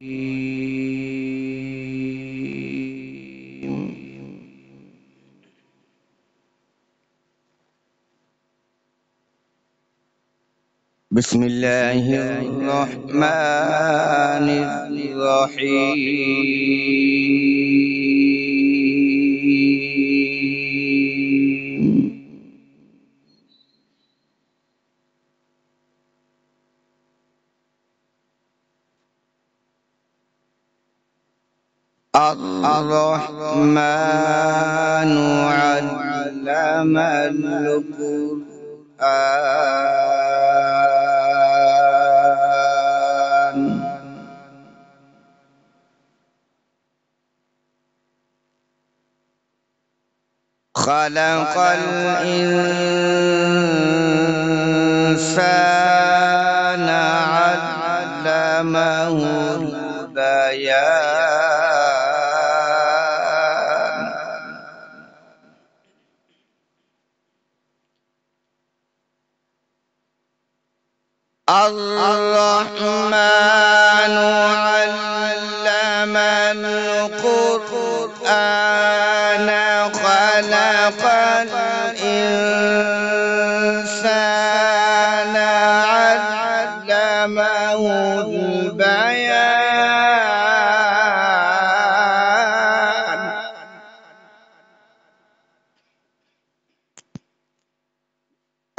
بسم الله الرحمن الرحيم. الرحمن علم القرآن خلق الإنسان علمه البيان الرحمن علم القرآن خلق الإنسان علمه البيان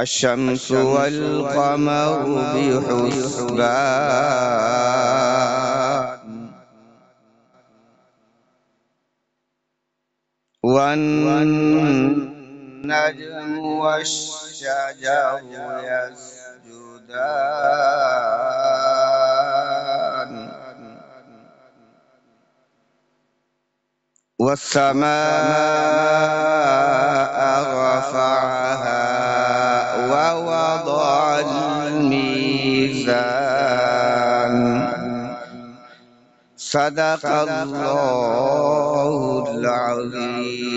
الشمس والقمر بحسبان والنجم والشجر يسجدان والسماء رفعها ووضع الميزان صدق الله العظيم.